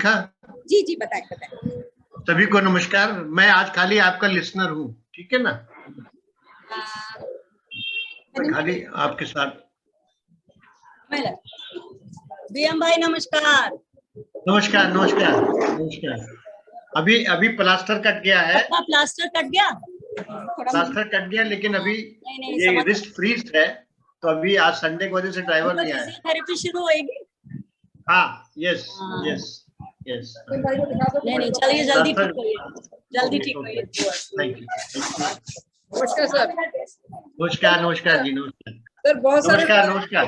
जी जी बताएं बताएं। सभी को नमस्कार। मैं आज खाली आपका लिसनर हूँ, ठीक है ना? मैं खाली आपके साथ। बीएम भाई नमस्कार। नमस्कार नमस्कार नमस्कार। अभी अभी प्लास्टर कट गया है। आपका प्लास्टर कट गया? प्लास्टर कट गया, लेकिन अभी ये रिस्ट फ्रीज है, तो अभी आज संडे की वजह से ड्राइवर नहीं आया। थेरेपी शुरू होएगी। हाँ, यस यस यस। नहीं चलिए जल्दी ठीक करिए, जल्दी ठीक करिए। Thank you. नमस्कार सर। नमस्कार नमस्कार जी, नमस्कार सर। बहुत सारे नमस्कार नमस्कार।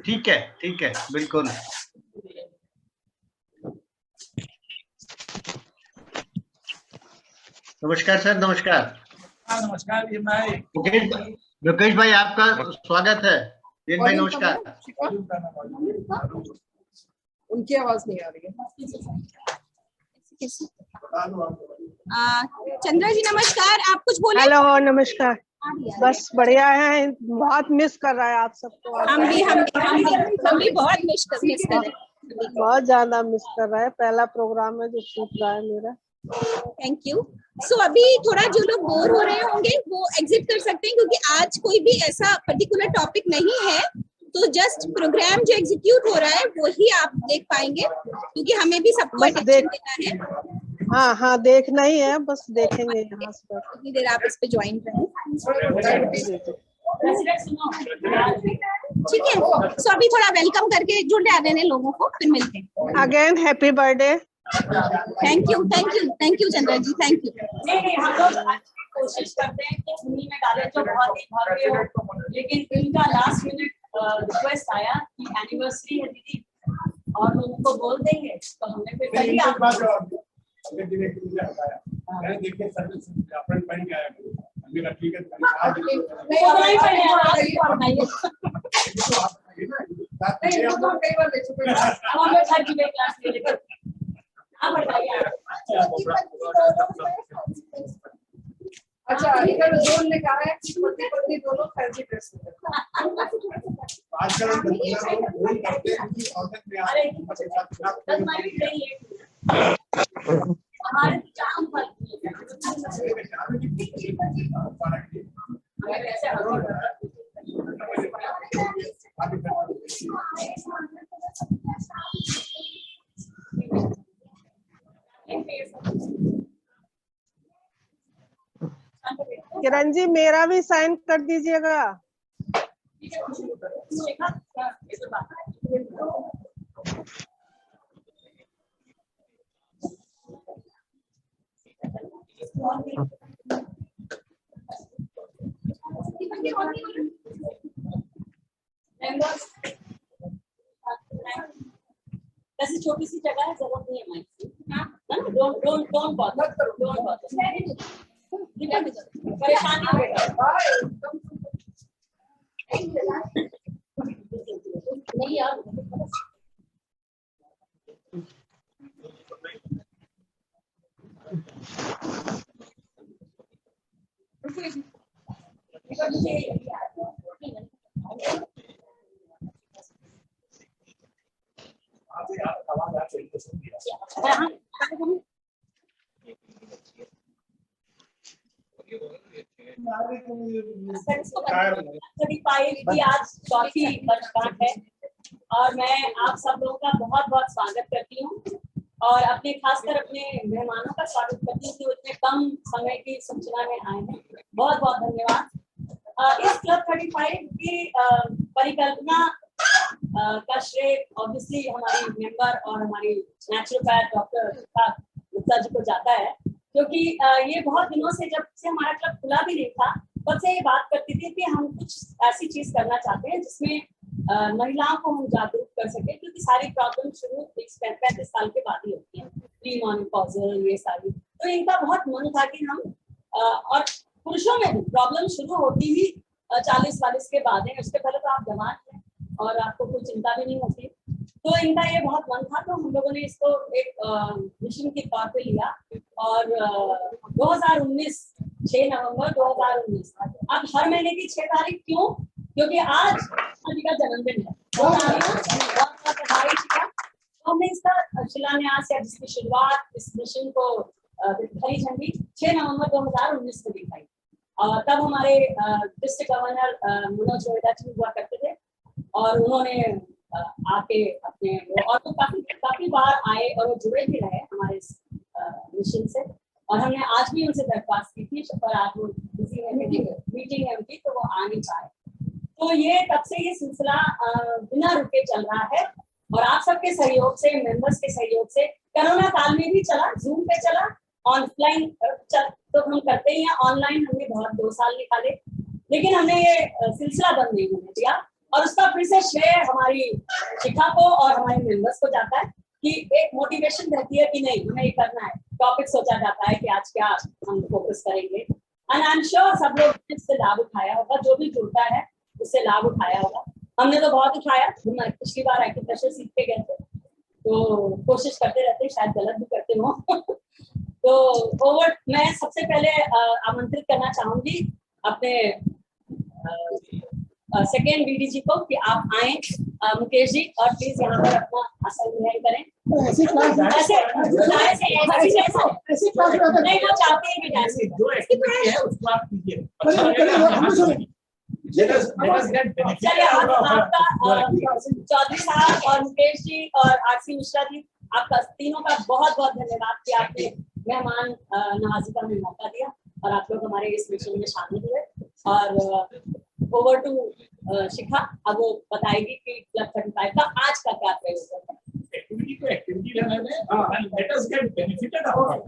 ठीक है बिल्कुल। नमस्कार सर, नमस्कार। नमस्कार भाई। मुकेश भाई आपका स्वागत है। जैन भाई नमस्कार। उनकी आवाज नहीं आ रही है। चंद्रा जी नमस्कार, आप कुछ बोले? हेलो नमस्कार। बस बढ़िया है, बहुत मिस कर रहा है आप सबको। हम भी बहुत मिस कर रहे हैं, बहुत ज्यादा मिस कर रहा है। पहला प्रोग्राम है जो छूट रहा है मेरा। Thank you. सो अभी थोड़ा जो लोग बोर हो रहे होंगे वो एग्जिट कर सकते हैं, क्योंकि आज कोई भी ऐसा पर्टिकुलर टॉपिक नहीं है, तो जस्ट प्रोग्राम जो एग्जीक्यूट हो रहा है वही आप देख पाएंगे, क्योंकि हमें भी सबको अटेंशन देना है। हाँ देखना ही है, बस देखेंगे यहाँ से। इतनी देर आप इस पे ज्वाइन करें, ठीक है? सो अभी थोड़ा वेलकम करके जुड़ जाने लोगों को, फिर मिलते हैं। Again happy birthday. Thank you Chandra ji, thank you. नहीं हम लोग कोशिश करते हैं कि हिंदी में डालें जो बहुत ही भव्य हो, लेकिन इनका लास्ट मिनट रिक्वेस्ट आया कि एनिवर्सरी है दीदी और उनको बोल देंगे, तो हमने फिर कही देखिए अपन पहन के आया ठीक है। अच्छा, इधर जोन ने कहा है कि पति पत्नी दोनों फैंसी ड्रेस में। किरण जी मेरा भी साइन कर दीजिएगा। ऐसी छोटी सी जगह है, जरूरत नहीं है माइक की। डोंट बॉदर, परेशानी होगा नहीं यार। आज चौथी वर्षगांठ है और मैं आप सब लोगों का बहुत बहुत स्वागत करती हूँ और खासकर अपने मेहमानों का स्वागत करती हूँ कि इतने कम समय की सूचना में आए हैं। बहुत बहुत धन्यवाद। इस क्लब 35 की परिकल्पना का श्रेय ऑब्वियसली हमारी मेंबर और हमारी नेचुरोपैथ डॉक्टर गुप्ता जी को जाता है, क्योंकि ये बहुत दिनों से, जब से हमारा क्लब खुला भी नहीं था, तब से ये बात करती थी कि हम कुछ ऐसी चीज करना चाहते हैं जिसमें महिलाओं को हम जागरूक कर सके, क्योंकि सारी प्रॉब्लम शुरू 35 साल के बाद ही होती है, प्री मॉनोपॉजल ये सारी। तो इनका बहुत मन था कि हम और पुरुषों में भी प्रॉब्लम शुरू होती ही 40-40 के बाद है, उसके पहले तो आप जवान हैं और आपको कोई चिंता भी नहीं होती। तो इनका ये बहुत मन था, तो हम लोगों ने इसको एक मिशन के तौर पे लिया और 2019 6 नवंबर 2019 अब हर महीने की 6 तारीख क्यों? क्योंकि आज जी का जन्मदिन है। बहुत बहुत बधाई। तो हमने इसका शिलान्यास या जिसकी शुरुआत इस मिशन को हरी झंडी 6 नवंबर 2019 को दिखाई। तब हमारे डिस्ट्रिक्ट गवर्नर मनोज जोएदा जी हुआ करते थे और उन्होंने आके अपने और तो काफी बार आए और वो जुड़े भी रहे हमारे इस मिशन से। और हमने आज भी उनसे दरख्वास्त की थी, पर आज वो बिजी है, मीटिंग है उनकी, तो वो आ नहीं पाए। तो ये तब से ये सिलसिला बिना रुके चल रहा है और आप सबके सहयोग से, मेंबर्स के सहयोग से कोरोना काल में भी चला, जूम पे चला, ऑनलाइन तो हम करते ही हैं, ऑनलाइन हमने बहुत 2 साल निकाले, लेकिन हमने ये सिलसिला बंद नहीं होने दिया। और उसका फिर से श्रेय हमारी शिखा को और हमारे मेंबर्स को जाता है कि एक मोटिवेशन रहती है कि नहीं हमें ये करना है, टॉपिक सोचा जाता है कि आज क्या हम फोकस करेंगे। एंड आई एम श्योर सब लोग इससे लाभ उठाया होगा, जो भी जुड़ता है उससे लाभ उठाया होगा। हमने तो बहुत उठाया, हम पिछली बार एक्यूप्रेशर सीख के गए थे, तो कोशिश करते रहते, शायद गलत भी करते हो। तो ओवर मैं सबसे पहले आमंत्रित करना चाहूंगी अपने सेकेंड वीडीजी को कि आप आए, मुकेश जी, और प्लीज यहाँ पर अपना आसन ग्रहण करें। ऐसे नहीं, वो चाहते हैं कि जैसे जो एक्टिविटी है उसको आप कीजिए। चलिए आपका चौधरी साहब और मुकेश जी और आरसी मिश्रा जी, आपका तीनों का बहुत बहुत धन्यवाद कि आपने मेहमान नवाजी का हमें मौका दिया और आप लोग हमारे इस मिशन में शामिल हुए। और ओवर टू शिखा, अब वो बताएगी कि क्लब 35 का आज का क्या प्रयोग है। एक्टिविटी को एक्टिविटी लेने में let us get benefited out.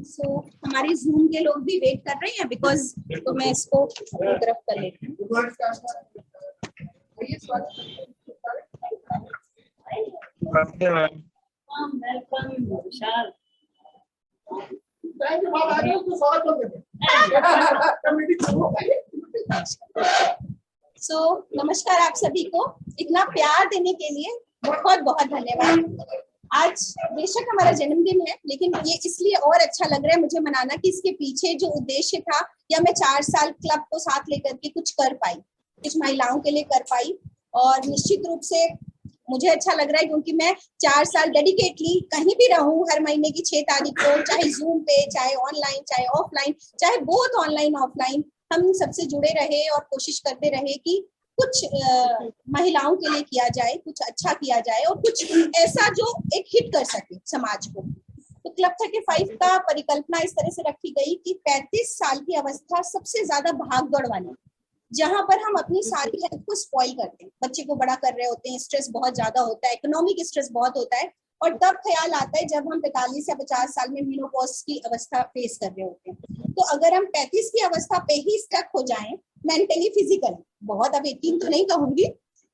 So हमारी जूम के लोग भी वेट कर रहे हैं बिकॉज, तो मैं इसको फोटोग्राफ कर लेती हूँ। वेलकम विशाल। सो नमस्कार आप सभी को, इतना प्यार देने के लिए बहुत बहुत धन्यवाद। आज बेशक हमारा जन्मदिन है, लेकिन ये इसलिए और अच्छा लग रहा है मुझे मनाना कि इसके पीछे जो उद्देश्य था, या मैं 4 साल क्लब को साथ लेकर के कुछ कर पाई, कुछ महिलाओं के लिए कर पाई। और निश्चित रूप से मुझे अच्छा लग रहा है क्योंकि मैं 4 साल डेडिकेटली कहीं भी रहूं, हर महीने की 6 तारीख को, चाहे जूम पे, चाहे ऑनलाइन, चाहे ऑफलाइन, चाहे बोथ ऑनलाइन ऑफलाइन, हम सबसे जुड़े रहे और कोशिश करते रहे कि कुछ महिलाओं के लिए किया जाए, कुछ अच्छा किया जाए और कुछ ऐसा जो एक हिट कर सके समाज को। तो क्लब 35 का परिकल्पना इस तरह से रखी गई कि 35 साल की अवस्था सबसे ज्यादा भागदौड़ वाली, जहां पर हम अपनी सारी हेल्थ को स्पॉइल करते हैं, बच्चे को बड़ा कर रहे होते हैं, स्ट्रेस बहुत ज्यादा होता है, इकोनॉमिक स्ट्रेस बहुत होता है, और तब ख्याल आता है जब हम 45 या 50 साल में मेनोपॉज की अवस्था फेस कर रहे होते हैं। तो अगर हम 35 की अवस्था पे ही स्टक हो जाएं, मेंटली फिजिकली, बहुत अब 18 तो नहीं कहूंगी,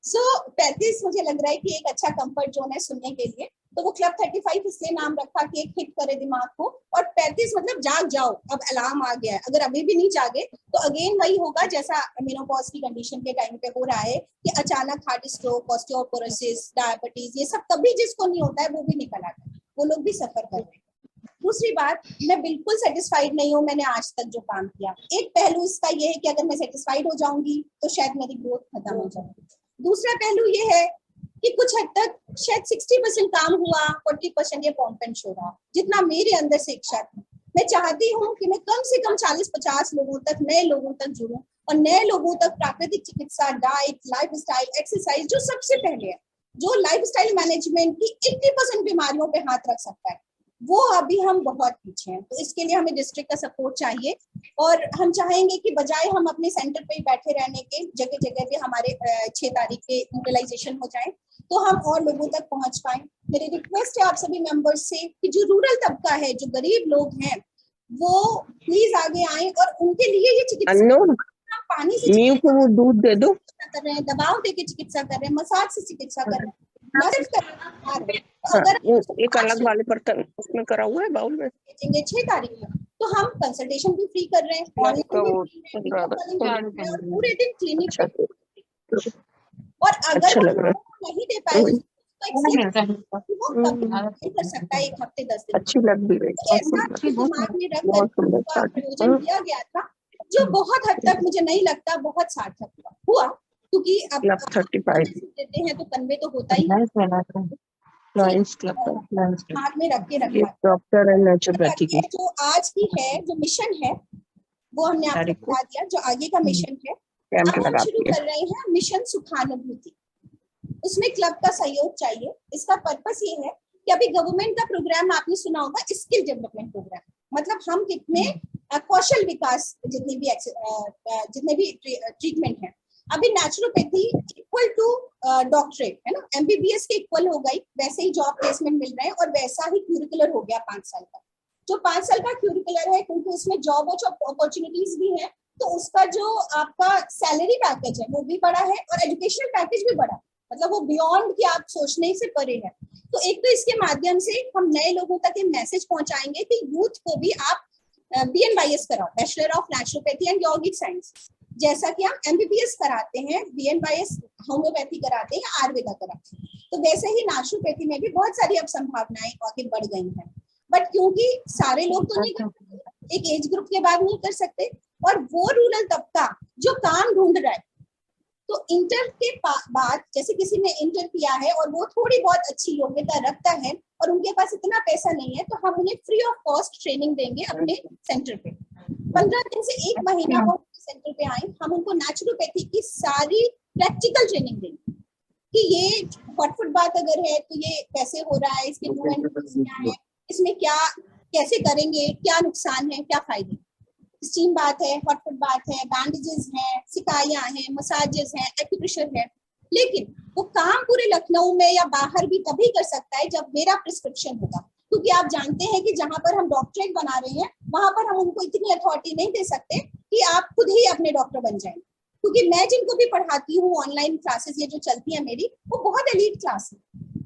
35 मुझे लग रहा है कि एक अच्छा कंफर्ट जोन है सुनने के लिए। तो वो क्लब 35 इसलिए नाम रखा कि एक हिट करे दिमाग को, और 35 मतलब जाग जाओ, अब अलार्म आ गया है। अगर अभी भी नहीं जागे तो अगेन वही होगा जैसा मेनोपॉज की कंडीशन के टाइम पे हो रहा है कि अचानक हार्ट स्ट्रोक, ऑस्टियोपोरोसिस, डायबिटीज, ये सब कभी जिसको नहीं होता है वो भी निकल आता है, वो लोग भी सफर कर रहे हैं। दूसरी बात, मैं बिल्कुल सेटिस्फाइड नहीं हूँ मैंने आज तक जो काम किया। एक पहलू इसका ये है कि अगर मैं सेटिस्फाइड हो जाऊंगी तो शायद मेरी ग्रोथ खत्म हो जाएगी। दूसरा पहलू ये है कि कुछ हद तक शायद 60% काम हुआ, 40% ये पॉम्प एंड शो रहा। जितना मेरे अंदर से इच्छा थी, मैं चाहती हूँ कि मैं कम से कम 40-50 लोगों तक, नए लोगों तक जुड़ूं, और नए लोगों तक प्राकृतिक चिकित्सा, डाइट, लाइफस्टाइल, एक्सरसाइज, जो सबसे पहले है, जो लाइफस्टाइल मैनेजमेंट की 80% बीमारियों पे हाथ रख सकता है, वो अभी हम बहुत पीछे हैं। तो इसके लिए हमें डिस्ट्रिक्ट का सपोर्ट चाहिए, और हम चाहेंगे कि बजाय हम अपने सेंटर पे ही बैठे रहने के, जगह जगह पे हमारे 6 तारीख के यूटिलाइजेशन हो जाए तो हम और लोगों तक पहुंच पाए। मेरी रिक्वेस्ट है आप सभी मेंबर्स से कि जो रूरल तबका है, जो गरीब लोग हैं, वो प्लीज आगे आए, और उनके लिए ये चिकित्सा पानी से को दूध दे दो कर रहे हैं, दबाव देके चिकित्सा कर रहे हैं, मसाज से चिकित्सा कर रहे हैं, मदद कर रहे हैं। अगर एक अलग वाले बर्तन उसमें करा हुआ है बाउल में, 6 तारीख को, तो हम कंसल्टेशन भी फ्री कर रहे हैं, पूरे दिन क्लिनिक, और अगर नहीं दे पाए तो कर सकता है 1 हफ्ते 10 दिन। अच्छी लग भी रही है, ऐसा दिमाग में रख कर आयोजन किया गया था, जो बहुत हद तक मुझे नहीं लगता बहुत सार्थक हुआ। क्योंकि अब क्लब 35 देते हैं तो कन्वे तो होता ही है, लायंस क्लब, लायंस क्लब, हाथ में रख के ये रखा है। डॉक्टर एंड नेचुरोपैथी की जो आज की है, जो मिशन है, वो हमने आपको तारीख को बता दिया, जो आगे का मिशन है। कैंप अब हम लगा शुरू दिए। कर रहे हैं मिशन सुखानुभूति। उसमें क्लब का सहयोग चाहिए। इसका पर्पस ये है कि अभी गवर्नमेंट का प्रोग्राम आपने सुना होगा, स्किल डेवलपमेंट प्रोग्राम, मतलब हम कितने कौशल विकास, जितने भी ट्रीटमेंट है, अभी नेचुरोपैथी इक्वल टू डॉक्टरेट है ना, एमबीबीएस के इक्वल हो गई, वैसे ही जॉब प्लेसमेंट मिल रहे हैं और वैसा ही क्यूरिकुलर हो गया 5 साल का। जो 5 साल का क्यूरिकुलर है, क्योंकि उसमें जॉब अपॉर्चुनिटीज भी है, तो उसका जो आपका सैलरी पैकेज है वो भी बड़ा है और एजुकेशनल पैकेज भी बड़ा है, मतलब वो बियॉन्ड कि आप सोचने से परे है। तो एक तो इसके माध्यम से हम नए लोगों तक ये मैसेज पहुंचाएंगे कि यूथ को भी आप BNYS कराओ, बैचलर ऑफ नेचुरोपैथी एंड यौगिक साइंस, जैसा कि हम MBBS कराते हैं, BNYS होम्योपैथी कराते हैं, आयुर्वेदा कराते हैं, तो वैसे ही नेचुरोपैथी में भी बहुत सारी अब संभावनाएं आगे बढ़ गई हैं। बट क्योंकि सारे लोग तो नहीं कर सकते, एक एज ग्रुप के बाद नहीं कर सकते, और वो रूरल तबका जो काम ढूंढ रहा है, तो इंटर के बाद जैसे किसी ने इंटर किया है और वो थोड़ी बहुत अच्छी योग्यता रखता है और उनके पास इतना पैसा नहीं है, तो हम उन्हें फ्री ऑफ कॉस्ट ट्रेनिंग देंगे अपने सेंटर पे। 15 दिन से 1 महीना वो सेंटर पे आए, हम उनको नेचुरोपैथी की सारी प्रैक्टिकल ट्रेनिंग देंगे कि ये फुट बात अगर है तो ये कैसे हो रहा है, इसके डू एंड क्या है, इसमें क्या कैसे करेंगे, क्या नुकसान है, क्या फायदे, स्टीम बात है, हॉट फुट बात है, बैंडेजेस हैं, सिकाइयां हैं, मसाजेस हैं, एक्यूप्रेशर है। लेकिन वो काम पूरे लखनऊ में या बाहर भी तभी कर सकता है जब मेरा प्रिस्क्रिप्शन होगा, क्योंकि आप जानते हैं कि जहां पर हम डॉक्टरेट बना रहे हैं वहां पर हम उनको इतनी अथॉरिटी नहीं दे सकते कि आप खुद ही अपने डॉक्टर बन जाएं, क्योंकि मैं जिनको भी पढ़ाती हूँ ऑनलाइन क्लासेस ये जो चलती है मेरी, वो बहुत एलीट क्लास है।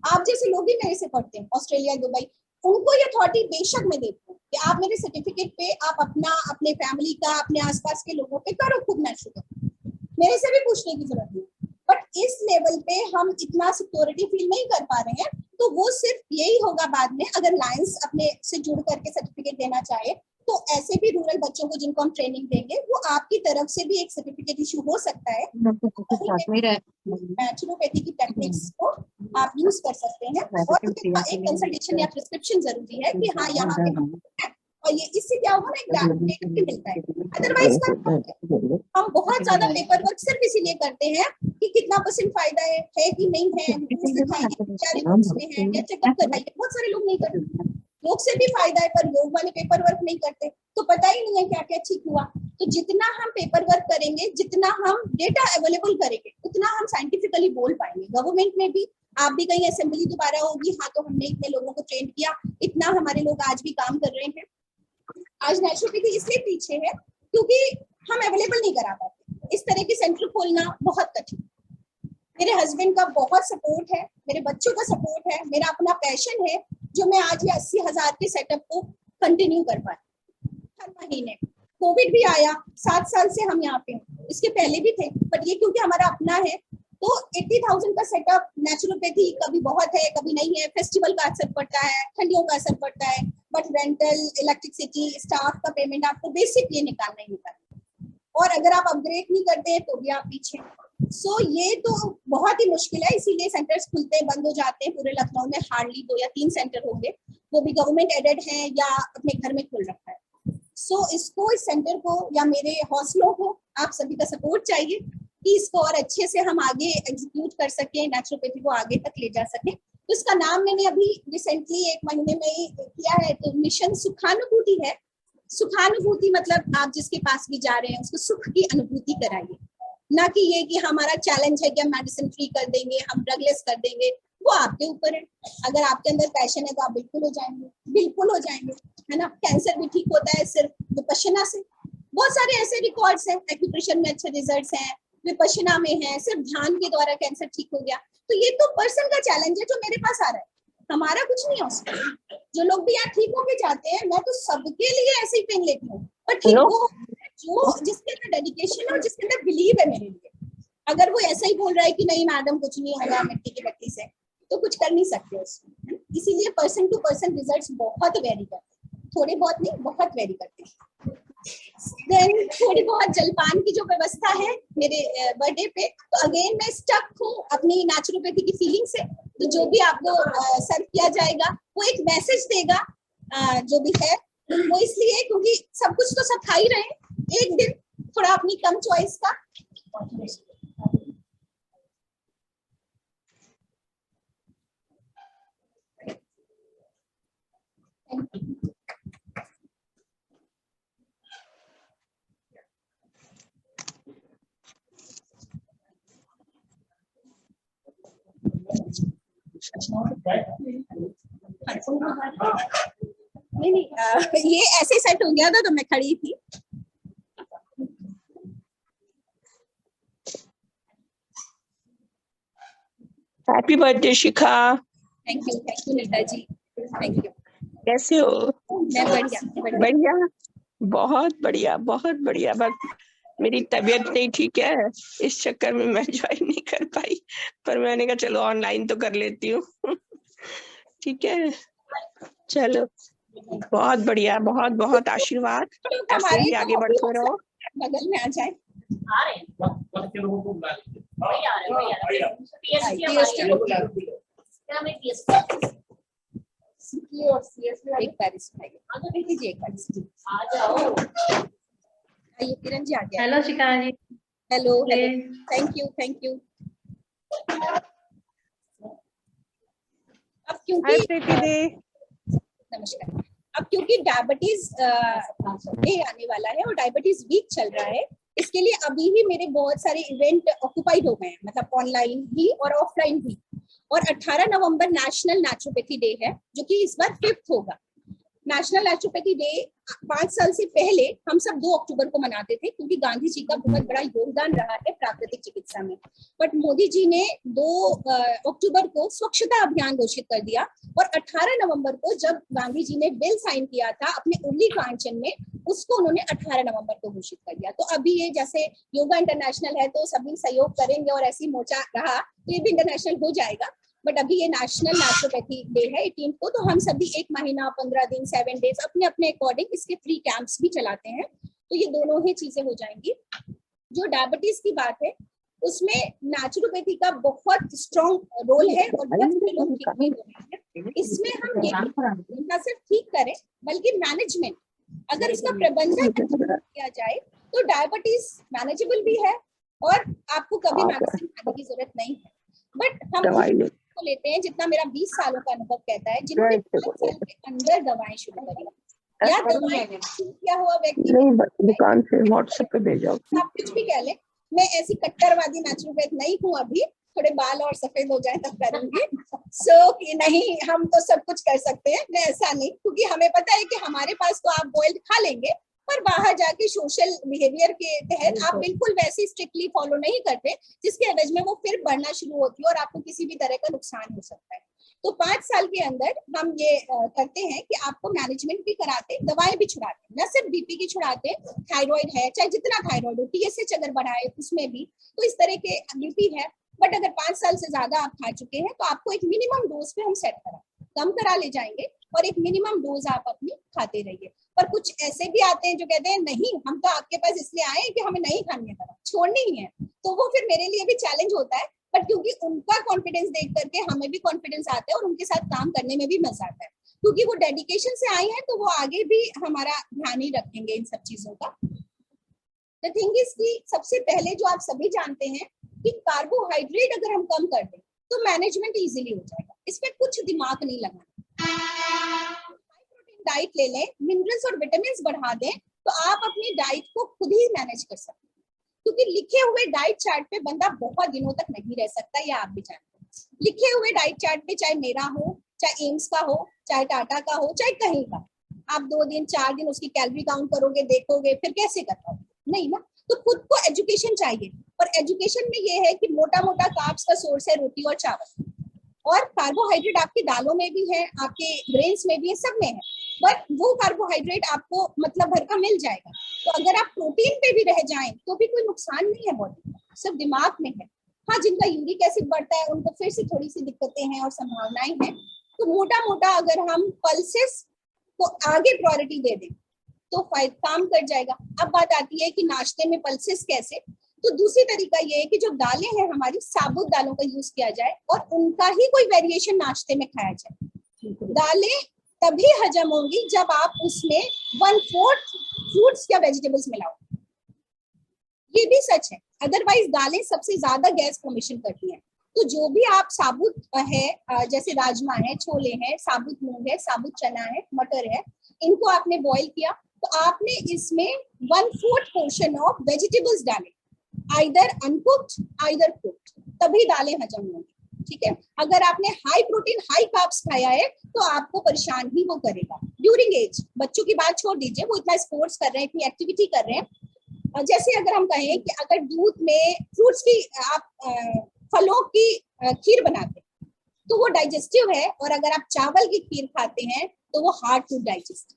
आप जैसे लोग भी मेरे से पढ़ते हैं ऑस्ट्रेलिया, दुबई, उनको ये अथॉरिटी बेशक मैं देती हूँ कि आप मेरे सर्टिफिकेट पे आप अपना, अपने फैमिली का, अपने आसपास के लोगों पे करो खूब नेचुरोपैथी, मेरे से भी पूछने की जरूरत नहीं। बट इस लेवल पे हम इतना सिक्योरिटी फील नहीं कर पा रहे हैं, तो वो सिर्फ यही होगा बाद में, अगर लायंस अपने से जुड़ करके सर्टिफिकेट देना चाहे, तो ऐसे भी रूरल बच्चों को जिनको हम ट्रेनिंग देंगे, वो आपकी तरफ से भी एक सर्टिफिकेट इशू हो सकता है। नेचुरोपैथी की टेक्निक्स को आप यूज कर सकते हैं, और एक कंसल्टेशन या प्रिस्क्रिप्शन जरूरी है कि हाँ यहाँ पे, और ये इससे क्या होगा ना, एक डेटा मिलता है। अदरवाइज हम बहुत ज्यादा पेपर वर्क सिर्फ इसीलिए करते हैं कि कितना % फायदा है कि नहीं है, क्या रिपोर्ट्स में है, या चेकअप करवाइए, बहुत सारे लोग नहीं करते। योग से भी फायदा है पर योग वाले पेपर वर्क नहीं करते, तो पता ही नहीं है क्या क्या ठीक हुआ। तो जितना हम पेपर वर्क करेंगे, जितना हम डेटा अवेलेबल करेंगे, उतना हम साइंटिफिकली बोल पाएंगे। गवर्नमेंट में भी आप भी कहीं असेंबली दोबारा होगी, हाँ तो हमने इतने लोगों को ट्रेन किया, इतना हमारे लोग आज भी काम कर रहे हैं। आज नेचुरोपैथी इसलिए पीछे है क्योंकि हम अवेलेबल नहीं करा पाते। इस तरह की सेंटर खोलना बहुत कठिन। मेरे हस्बैंड का बहुत सपोर्ट है, मेरे बच्चों का सपोर्ट है, मेरा अपना पैशन है, जो मैं आज ये 80,000 के सेटअप को कंटिन्यू कर पाई। हर महीने कोविड भी आया, 7 साल से हम यहाँ पे हैं, इसके पहले भी थे, बट ये क्योंकि हमारा अपना है, तो 80,000 का सेटअप नेचुरोपैथी कभी बहुत है कभी नहीं है, फेस्टिवल का असर पड़ता है, ठंडियों का असर पड़ता है, बट रेंटल, इलेक्ट्रिसिटी, स्टाफ का पेमेंट आपको बेसिक ये निकालना ही निकालना, और अगर आप अपग्रेड नहीं करते हैं तो भी आप पीछे। सो ये तो बहुत ही मुश्किल है, इसीलिए सेंटर्स खुलते बंद हो जाते हैं। पूरे लखनऊ में हार्डली 2 या 3 सेंटर होंगे, वो भी गवर्नमेंट एडेड हैं या अपने घर में खोल रखा है। सो इसको, इस सेंटर को या मेरे हौसलों को आप सभी का सपोर्ट चाहिए कि इसको और अच्छे से हम आगे एग्जीक्यूट कर सकें, नेचुरोपैथी को आगे तक ले जा सकें। तो इसका नाम मैंने अभी रिसेंटली 1 महीने में ही किया है, तो मिशन सुखानुभूति है। सुखानुभूति मतलब आप जिसके पास भी जा रहे हैं उसको सुख की अनुभूति कराइए, ना कि ये कि हमारा चैलेंज है कि हम मेडिसिन फ्री कर देंगे, हम ड्रगलेस कर देंगे, वो आपके ऊपर है। अगर आपके अंदर पैशन है तो आप बिल्कुल हो जाएंगे, बिल्कुल हो जाएंगे, है ना। कैंसर भी ठीक होता है सिर्फ विपश्यना से। बहुत सारे ऐसे रिकॉर्ड्स हैं, एक्यूप्रेशर में अच्छे रिजल्ट्स हैं, विपश्यना में है, सिर्फ ध्यान के द्वारा कैंसर ठीक हो गया। तो ये तो पर्सन का चैलेंज है जो मेरे पास आ रहा है, हमारा कुछ नहीं है उसमें। जो लोग भी यहाँ ठीक होके जाते हैं, मैं तो सबके लिए ऐसे ही पेन लेती हूँ, पर ठीक वो जो जिसके अंदर डेडिकेशन और जिसके अंदर बिलीव है मेरे लिए। अगर वो ऐसा ही बोल रहा है कि नहीं मैडम कुछ नहीं होगा मिट्टी की बत्ती से, तो कुछ कर नहीं सकते उसमें। इसीलिए पर्सन टू पर्सन रिजल्ट्स बहुत वेरी करते हैं, थोड़े बहुत नहीं, बहुत वेरी करते हैं। देन थोड़ी बहुत जलपान की जो व्यवस्था है मेरे बर्थडे पे, तो अगेन मैं स्टक हूँ अपनी नेचुरोपैथी की फीलिंग से। तो जो भी आपको सर्व किया जाएगा वो एक मैसेज देगा, जो भी है वो इसलिए क्योंकि सब कुछ तो सब खा ही रहे हैं, एक दिन थोड़ा अपनी कम चॉइस का। नहीं, ये ऐसे सेट हो गया था तो मैं खड़ी थी। Happy birthday Shikha. Thank you Nita ji, thank you. कैसे हो? मैं बढ़िया। बढ़िया, बहुत बढ़िया, बहुत बढ़िया। बस मेरी तबीयत नहीं ठीक है, इस चक्कर में मैं ज्वाइन नहीं कर पाई, पर मैंने कहा चलो ऑनलाइन तो कर लेती हूँ। ठीक है, चलो बहुत बढ़िया, बहुत बहुत आशीर्वाद, ऐसे ही आगे बढ़ते रहो। बगल में आ जाए। आ रहे हैं, बाकी लोगों को बुला लीजिए। वही आ रहे हैं, वही आ रहे हैं। TST को बुला लीजिए। क्या मैं TST CPO और CSP एक बार इसमें लीजिए, एक बार आ जाओ। आइए, किरण जी आ गया। Hello Shikha ji. Hello, thank you. अब क्योंकि नमस्कार, अब क्योंकि डायबिटीज डे आने वाला है और डायबिटीज वीक चल रहा है, इसके लिए अभी ही मेरे बहुत सारे इवेंट ऑक्युपाइड हो गए हैं, मतलब ऑनलाइन भी और ऑफलाइन भी। और 18 नवंबर नेशनल नेचुरोपैथी डे है, जो कि इस बार 5th होगा। नेशनल नेचुरोपैथी डे 5 साल से पहले हम सब 2 अक्टूबर को मनाते थे, क्योंकि गांधी जी का बहुत बड़ा योगदान रहा है प्राकृतिक चिकित्सा में। बट मोदी जी ने 2 अक्टूबर को स्वच्छता अभियान घोषित कर दिया, और 18 नवंबर को जब गांधी जी ने बिल साइन किया था अपने उर्ली कांचन में, उसको उन्होंने 18 नवंबर को घोषित कर दिया। तो अभी ये जैसे योगा इंटरनेशनल है तो सभी सहयोग करेंगे और ऐसी मोर्चा रहा तो ये भी इंटरनेशनल हो जाएगा। बट अभी ये नेशनल नेचुरोपैथी डे है 18 को, तो हम सभी 1 महीना 15 दिन 7 डेज अपने अपने अकॉर्डिंग इसके फ्री कैंप्स भी चलाते हैं। तो ये दोनों ही चीजें हो जाएंगी। जो डायबिटीज की बात है उसमें नेचुरोपैथी का बहुत स्ट्रॉन्ग रोल है और बहुत सारे लोग ठीक भी हो रहे हैं। इसमें हम ये ना सिर्फ ठीक करें बल्कि मैनेजमेंट, अगर उसका प्रबंधन किया जाए तो डायबिटीज मैनेजेबल भी है और आपको कभी मेडिसिन खाने की जरूरत नहीं है। बट हम को लेते हैं, जितना मेरा 20 सालों का अनुभव कहता है, जिन्होंने 5 साल के अंदर दवाएं शुरू करी या दवाएं शुरू किया हुआ व्यक्ति दुकान से व्हाट्सएप पे भेजो, आप कुछ भी कह लें, मैं ऐसी कट्टरवादी नेचुरोपैथ नहीं हूँ। अभी थोड़े बाल और सफेद हो जाए तब करूंगी। कि नहीं हम तो सब कुछ कर सकते हैं, मैं ऐसा नहीं, क्योंकि हमें पता है कि हमारे पास तो आप बॉइल्ड खा लेंगे, पर बाहर जाके सोशल बिहेवियर के तहत आप बिल्कुल वैसे स्ट्रिक्टली फॉलो नहीं करते, जिसके एवज में वो फिर बढ़ना शुरू होती है और आपको किसी भी तरह का नुकसान हो सकता है। तो 5 साल के अंदर हम ये करते हैं कि आपको मैनेजमेंट भी कराते, दवाएं भी छुड़ाते, न सिर्फ बीपी की छुड़ाते, थायराइड है, चाहे जितना थायराइड हो, TSH अगर बढ़ाए उसमें भी, तो इस तरह के बीपी है। बट अगर 5 साल से ज्यादा आप खा चुके हैं तो आपको एक मिनिमम डोज पे हम सेट कम करा ले जाएंगे और एक मिनिमम डोज आप अपनी खाते रहिए। पर कुछ ऐसे भी आते हैं जो कहते हैं नहीं हम तो आपके पास इसलिए आए हैं कि हमें नहीं खानी है दवा, छोड़नी ही है, तो वो फिर मेरे लिए भी चैलेंज होता है। बट क्योंकि उनका कॉन्फिडेंस देख करके हमें भी कॉन्फिडेंस आता है और उनके साथ काम करने में भी मजा आता है, क्योंकि वो डेडिकेशन से आई है, तो वो आगे भी हमारा ध्यान ही रखेंगे इन सब चीजों का। द थिंग इज कि सबसे पहले जो आप सभी जानते हैं कि कार्बोहाइड्रेट अगर हम कम कर दें तो मैनेजमेंट इजीली हो जाएगा, इसमें कुछ दिमाग नहीं लगाना। प्रोटीन डाइट ले लें, मिनरल्स और विटामिन बढ़ा दें, तो आप अपनी डाइट को खुद ही मैनेज कर सकते हैं, क्योंकि लिखे हुए डाइट चार्ट पे बंदा बहुत दिनों तक नहीं रह सकता, या आप भी जानते हैं। लिखे हुए डाइट चार्ट पे चाहे मेरा हो, चाहे एम्स का हो, चाहे टाटा का हो, चाहे कहीं का, आप 2 दिन 4 दिन उसकी कैलोरी काउंट करोगे, देखोगे, फिर कैसे कर पाओगे? नहीं ना। तो खुद को एजुकेशन चाहिए, और एजुकेशन में ये है कि मोटा मोटा कार्ब्स का सोर्स है रोटी और चावल, और कार्बोहाइड्रेट आपकी दालों में भी है, आपके ग्रेन्स में भी है, सब में है, बट वो कार्बोहाइड्रेट आपको मतलब भर का मिल जाएगा। तो अगर आप प्रोटीन पे भी रह जाएं तो भी कोई नुकसान नहीं है बॉडी में, सिर्फ दिमाग में है। हाँ, जिनका यूरिक एसिड बढ़ता है उनको फिर से थोड़ी सी दिक्कतें हैं और संभावनाएं हैं। तो मोटा मोटा अगर हम पल्सेस को आगे प्रायोरिटी दे दें तो काम कर जाएगा। अब बात आती है कि नाश्ते में पल्सेस कैसे, तो दूसरी तरीका ये है कि जो दालें हैं हमारी, साबुत दालों का यूज किया जाए और उनका ही कोई वेरिएशन नाश्ते में खाया जाए। दालें तभी हजम होंगी जब आप उसमें 1/4 फ्रूट्स या वेजिटेबल्स मिलाओ, ये भी सच है। अदरवाइज दालें सबसे ज्यादा गैस फॉर्मेशन करती हैं। तो जो भी आप साबुत है, जैसे राजमा है, छोले हैं, साबुत मूंग है, साबुत चना है, मटर है, इनको आपने बॉईल किया तो आपने इसमें 1/4 पोर्शन ऑफ वेजिटेबल्स डाले, आइदर अनकुक्ड आइदर कुक्ड, तभी दालें हजम होंगी। ठीक है, अगर आपने हाई प्रोटीन हाई कार्ब्स खाया है तो आपको परेशान ही वो करेगा। ड्यूरिंग एज, बच्चों की बात छोड़ दीजिए, वो इतना स्पोर्ट्स कर रहे हैं, इतनी एक्टिविटी कर रहे हैं। जैसे अगर हम कहें कि अगर दूध में फ्रूट्स की आप फलों की खीर बनाते हैं तो वो डाइजेस्टिव है, और अगर आप चावल की खीर खाते हैं तो वो हार्ड टू डाइजेस्ट।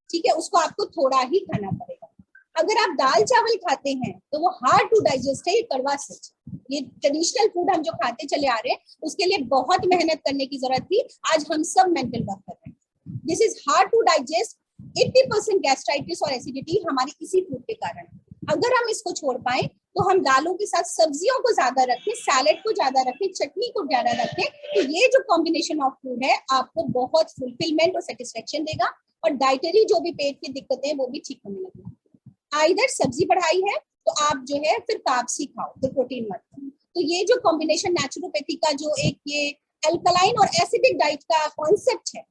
ठीक है, उसको आपको थोड़ा ही खाना पड़ेगा। अगर आप दाल चावल खाते हैं तो वो हार्ड टू डाइजेस्ट है, ये कड़वा सच। ये ट्रेडिशनल फूड हम जो खाते चले आ रहे हैं उसके लिए बहुत मेहनत करने की जरूरत थी, आज हम सब मेंटल वर्क कर रहे हैं। This is hard to digest. 80% gastritis और एसिडिटी हमारी इसी फूड के कारण। अगर हम इसको छोड़ पाए तो हम दालों के साथ सब्जियों को ज्यादा रखें, सैलेड को ज्यादा रखें, चटनी को ज्यादा रखें, तो ये जो कॉम्बिनेशन ऑफ फूड है आपको बहुत फुलफिलमेंट और सेटिस्फेक्शन देगा, और डाइटरी जो भी पेट की दिक्कतें वो भी ठीक होने लगेगी। आइदर सब्जी बढ़ाई है तो आप जो है फिर कार्ब्स ही खाओ, तो प्रोटीन मत खाओ। तो ये जो कॉम्बिनेशन नेचुरोपैथी का जो एक ये अल्कलाइन और एसिडिक डाइट का कॉन्सेप्ट है,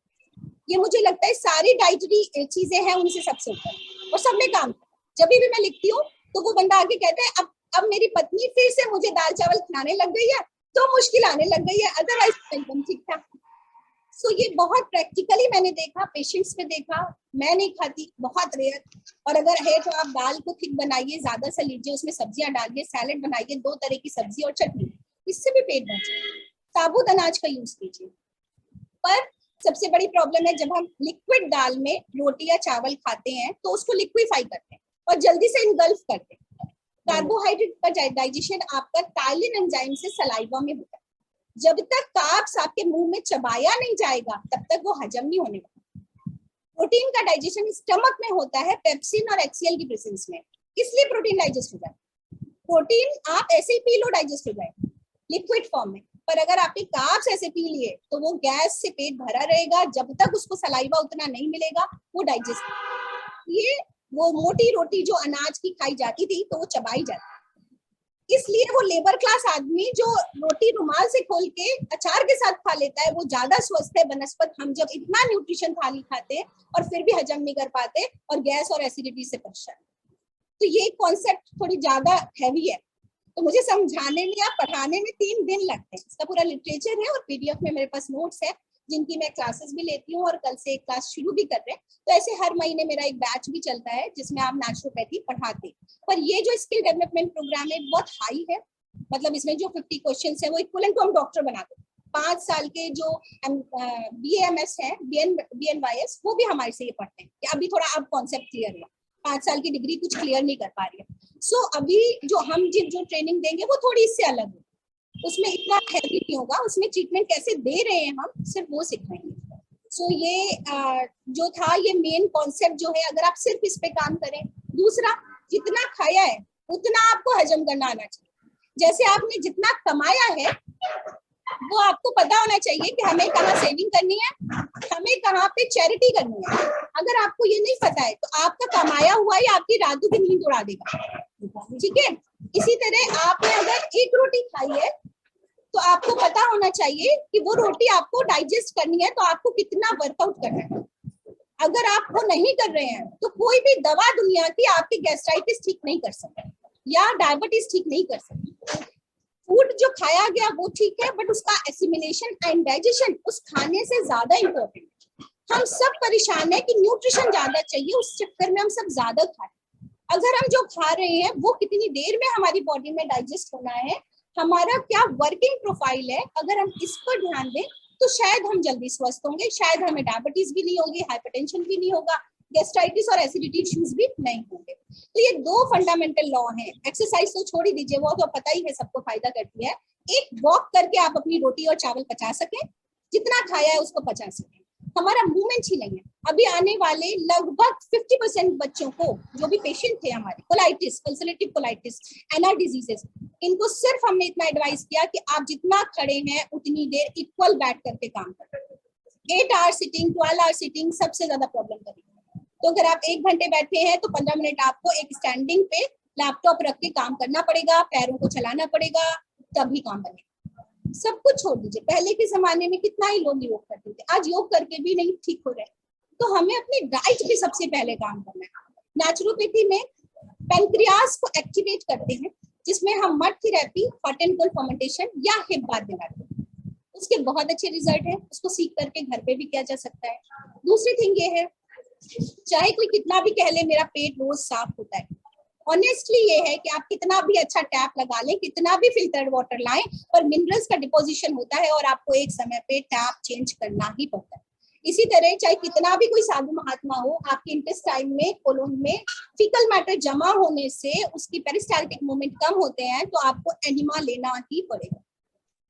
ये मुझे लगता है सारी डाइटरी चीजें हैं उनसे सबसे ऊपर, और सब में काम करता है। जब भी मैं लिखती हूँ तो वो बंदा आके कहता है अब मेरी पत्नी फिर से मुझे दाल चावल खिलाने लग गई है तो मुश्किल आने लग गई है, अदरवाइज एकदम ठीक था। सो ये बहुत प्रैक्टिकली मैंने देखा, पेशेंट्स में देखा। मैं नहीं खाती, बहुत रेयर, और अगर है तो आप दाल को थिक बनाइए, ज्यादा सा लीजिए, उसमें सब्जियां डालिए, सैलेड बनाइए, 2 तरह की सब्जी और चटनी, इससे भी पेट भर जाए। साबुत अनाज का यूज कीजिए। पर सबसे बड़ी प्रॉब्लम है जब हम लिक्विड दाल में रोटी या चावल खाते हैं तो उसको लिक्विफाई करते हैं और जल्दी से इनगल्फ करते हैं। कार्बोहाइड्रेट का डाइजेशन आपका टाइलिन एंजाइम से सलाइवा में होता है। जब तक कार्ब्स आपके मुंह में चबाया नहीं जाएगा तब तक वो हजम नहीं होने वाला। प्रोटीन का डाइजेशन स्टमक में होता है, पेप्सिन और HCl की प्रेजेंस में, इसलिए प्रोटीन डाइजेस्ट हो जाता है। प्रोटीन आप ऐसे ही पी लो, डाइजेस्ट हो जाएगा लिक्विड फॉर्म में, पर अगर आपने कार्ब्स ऐसे पी लिए तो वो गैस से पेट भरा रहेगा, जब तक उसको सलाइवा उतना नहीं मिलेगा वो डाइजेस्ट। ये वो मोटी रोटी जो अनाज की खाई जाती थी तो वो चबाई जाती, इसलिए वो लेबर क्लास आदमी जो रोटी रुमाल से खोल के अचार के साथ खा लेता है वो ज्यादा स्वस्थ है बनस्पत हम जब इतना न्यूट्रिशन थाली खाते और फिर भी हजम नहीं कर पाते और गैस और एसिडिटी से परेशान। तो ये कॉन्सेप्ट थोड़ी ज्यादा हैवी है, तो मुझे समझाने में या पढ़ाने में 3 दिन लगते हैं। इसका पूरा लिटरेचर है और PDF में मेरे पास नोट्स है जिनकी मैं क्लासेस भी लेती हूँ, और कल से एक क्लास शुरू भी कर रहे हैं। तो ऐसे हर महीने मेरा एक बैच भी चलता है जिसमें आप नेचुरोपैथी पढ़ाते हैं। पर ये जो स्किल डेवलपमेंट प्रोग्राम है बहुत हाई है, मतलब इसमें जो 50 क्वेश्चन है वो इक्विवेलेंट टू हम डॉक्टर बनाते हैं। 5 साल के जो BAMS है, BNYS, वो भी हमारे से ये पढ़ते हैं कि अभी थोड़ा अब कॉन्सेप्ट क्लियर हुआ, 5 साल की डिग्री कुछ क्लियर नहीं कर पा रही है। सो अभी जो हम जो ट्रेनिंग देंगे वो थोड़ी इससे अलग है, उसमें इतना हैवी नहीं होगा, उसमें ट्रीटमेंट कैसे दे रहे हैं हम सिर्फ वो सिखाएंगे। सो ये जो था ये मेन कॉन्सेप्ट जो है, अगर आप सिर्फ इस पे काम करें। दूसरा, जितना खाया है उतना आपको हजम करना आना चाहिए। जैसे आपने जितना कमाया है वो आपको पता होना चाहिए कि हमें कहाँ सेविंग करनी है, हमें कहाँ पे चैरिटी करनी है। अगर आपको ये नहीं पता है तो आपका कमाया हुआ ही आपकी रातों की नींद उड़ा देगा। ठीक है, इसी तरह आपने अगर 1 रोटी खाई है तो आपको पता होना चाहिए कि वो रोटी आपको डाइजेस्ट करनी है, तो आपको कितना वर्कआउट करना है। अगर आप वो नहीं कर रहे हैं तो कोई भी दवा दुनिया की आपकी गैस्ट्राइटिस ठीक नहीं कर सकती या डायबिटीज ठीक नहीं कर सकती। फूड जो खाया गया वो ठीक है, बट उसका एसिमिलेशन एंड डाइजेशन उस खाने से ज्यादा इम्पोर्टेंट है। हम सब परेशान है कि न्यूट्रिशन ज्यादा चाहिए, उस चक्कर में हम सब ज्यादा खा रहे हैं। अगर हम जो खा रहे हैं वो कितनी देर में हमारी बॉडी में डाइजेस्ट होना है, हमारा क्या वर्किंग प्रोफाइल है, अगर हम इस पर ध्यान दें तो शायद हम जल्दी स्वस्थ होंगे, शायद हमें डायबिटीज भी नहीं होगी, हाइपरटेंशन भी नहीं होगा, गैस्ट्राइटिस और एसिडिटी इश्यूज भी नहीं होंगे। तो ये 2 फंडामेंटल लॉ हैं। एक्सरसाइज तो छोड़ ही दीजिए, वो तो पता ही है सबको फायदा करती है। एक वॉक करके आप अपनी रोटी और चावल पचा सकें, जितना खाया है उसको पचा सकें। हमारा मूवमेंट ही नहीं है। अभी आने वाले लगभग 50% बच्चों को, जो भी पेशेंट थे हमारे, कोलाइटिस, अल्सरेटिव कोलाइटिस, एनआर डिजीजेस, इनको सिर्फ हमने इतना एडवाइस किया कि आप जितना खड़े हैं उतनी देर इक्वल बैठ करके काम करें। 8 आवर सिटिंग, 12 आवर सिटिंग सबसे ज्यादा प्रॉब्लम करेगी। तो अगर आप 1 घंटे बैठे हैं तो 15 मिनट आपको एक स्टैंडिंग पे लैपटॉप रख के काम करना पड़ेगा, पैरों को चलाना पड़ेगा, तभी काम बनेगा। सब कुछ छोड़ दीजिए, पहले के जमाने में कितना ही लोग योग करते थे, आज योग करके भी नहीं ठीक हो रहे। तो हमें अपनी डाइट पे सबसे पहले काम करना है। नेचुरोपैथी में पैंक्रियास को एक्टिवेट करते हैं, जिसमें हम mud therapy, hot and cold fermentation या हिप बाथ दिलाते हैं। उसके बहुत अच्छे रिजल्ट है, उसको सीख करके घर पे भी किया जा सकता है। दूसरी थिंग ये है, चाहे कोई कितना भी कह ले मेरा पेट रोज साफ होता है, ऑनेस्टली ये है कि आप कितना भी अच्छा टैप लगा लें, कितना भी फिल्टर्ड वाटर लाएं, पर मिनरल्स का डिपोजिशन होता है और आपको एक समय पे टैप चेंज करना ही पड़ता है। इसी तरह चाहे कितना भी कोई साधु महात्मा हो, आपके इंटेस्टाइन में, कोलोन में फीकल मैटर जमा होने से उसकी पेरिस्टाल्टिक मूवमेंट कम होते हैं, तो आपको एनिमा लेना ही पड़ेगा।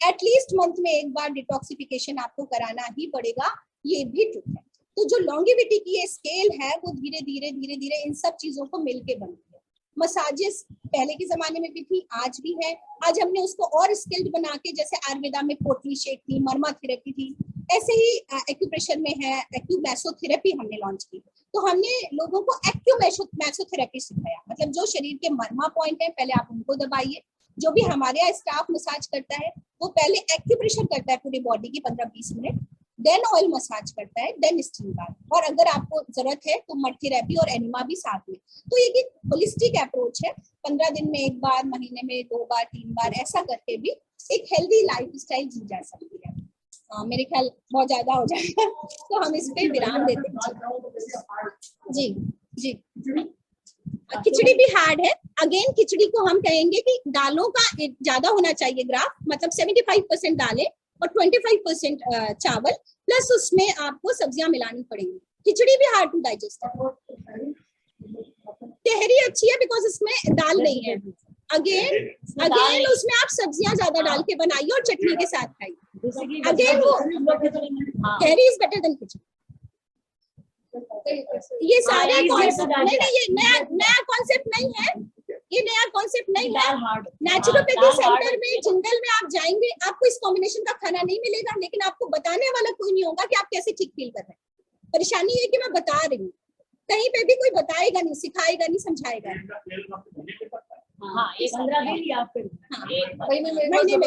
एटलीस्ट मंथ में एक बार डिटॉक्सिफिकेशन आपको कराना ही पड़ेगा, ये भी ट्रुथ है। तो जो लॉन्गेविटी की ये स्केल है, वो धीरे धीरे इन सब चीजों को मिलके बनती है। मसाजेस पहले के जमाने में भी थी, आज भी है। आज हमने उसको और स्किल्ड बना के, जैसे आयुर्वेदा में पोटली शेक थी, मर्मा थेरेपी थी, ऐसे ही एक्यूप्रेशर में है एक्यूमेसोथेरेपी हमने लॉन्च की। तो हमने लोगों को एक्यूमेसोथेरेपी सिखाया, मतलब जो शरीर के मर्मा पॉइंट है पहले आप उनको दबाइए। जो भी हमारे यहाँ स्टाफ मसाज करता है वो पहले एक्यूप्रेशर करता है पूरी बॉडी की 15-20 मिनट, देन ऑयल मसाज करता है, देन स्टीम बाथ, और अगर आपको जरूरत है तो मड थेरेपी और एनिमा भी साथ में। तो ये एक होलिस्टिक अप्रोच है। 15 दिन में एक बार, महीने में 2 बार, 3 बार, ऐसा करके भी एक हेल्दी लाइफस्टाइल जी जा सकती है। मेरे ख्याल बहुत ज्यादा हो जाएगा तो हम इस पे विराम देते हैं। जी जी, खिचड़ी भी हार्ड है। अगेन खिचड़ी को हम कहेंगे कि दालों का ज्यादा होना चाहिए ग्राफ, मतलब 75% दालें और 25% चावल, प्लस उसमें आपको सब्जियां मिलानी पड़ेंगी। खिचड़ी भी हार्ड टू डाइजेस्ट है। तहरी अच्छी है बिकॉज इसमें दाल नहीं है। अगेन उसमें आप सब्जियां ज्यादा डाल के बनाइए और चटनी के साथ खाइए। अगेन वो तहरी इज बेटर देन खिचड़ी। ये सारे कॉन्सेप्ट नहीं, ये नया कॉन्सेप्ट नहीं है, ये नया कॉन्सेप्ट नहीं है। नेचुरोपैथी सेंटर में, जिंदल में आप जाएंगे, आपको इस कॉम्बिनेशन का खाना नहीं मिलेगा, लेकिन आपको बताने वाला कोई नहीं होगा कि आप कैसे ठीक फील कर रहे हैं। परेशानी है कि मैं बता रही हूँ, कहीं पे भी कोई बताएगा नहीं, सिखाएगा नहीं, समझाएगा नहीं। हाँ, 15 दिन या फिर महीने में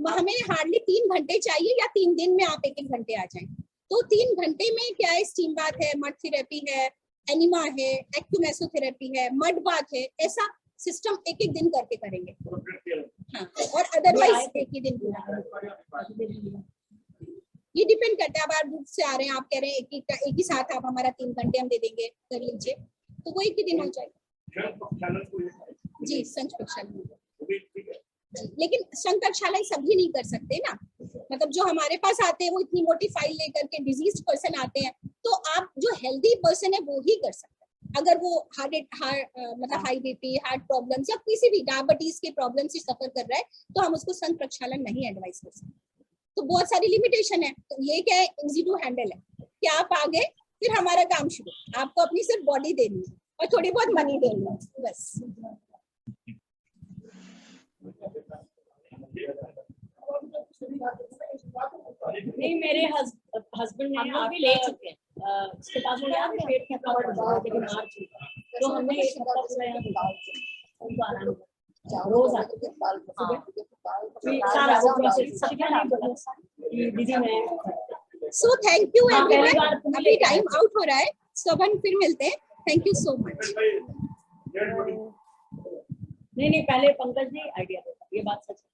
हमें हार्डली 3 घंटे चाहिए, या 3 दिन में आप 1-1 घंटे आ जाएं। तो 3 घंटे में क्या है, स्टीम बाथ है, मड थेरेपी है, एनिमा है, एक्यूमेसोथेरेपी है, मड बाथ है, ऐसा सिस्टम 1-1 दिन करके करेंगे। हाँ, और अदरवाइज 1 ही दिन पूरा। ये डिपेंड करता है, अब आप दूर से आ रहे हैं, आप कह रहे हैं एक ही साथ आप हमारा 3 घंटे हम दे देंगे, कर लीजिए, तो वो 1 ही दिन हो जाएगा। जी, संच प्रक्षालन, लेकिन संघ प्रक्षालन सभी नहीं कर सकते ना। मतलब जो हमारे पास आते हैं वो इतनी मोटी फाइल लेकर के डिजीज पर्सन आते हैं, तो आप जो हेल्दी पर्सन है वो ही कर सकते हैं। अगर वो मतलब हाई बीपी, हार्ट प्रॉब्लम्स या किसी भी डायबिटीज के प्रॉब्लम से सफर कर रहा है, तो हम उसको संघ प्रक्षालन नहीं एडवाइस कर सकते। तो बहुत सारी लिमिटेशन है। तो ये क्या है, इजी टू हैंडल है कि आप आ गए, फिर हमारा काम शुरू, आपको अपनी सिर्फ बॉडी देनी है और थोड़ी बहुत मनी देनी है, बस। नहीं, मेरे हस्बैंड ने आप ले चुके हैं, उसके पास में आप पेट का कवर बहुत, लेकिन मार चुके, तो हमने एक हफ्ता से उनको आराम रोज आते सारा वो प्रोसेस दीदी मैं। सो थैंक यू एवरीवन, अभी टाइम आउट हो रहा है, सब फिर मिलते हैं। Thank you so much. नहीं, पहले पंकज जी आइडिया देता, ये बात सच है।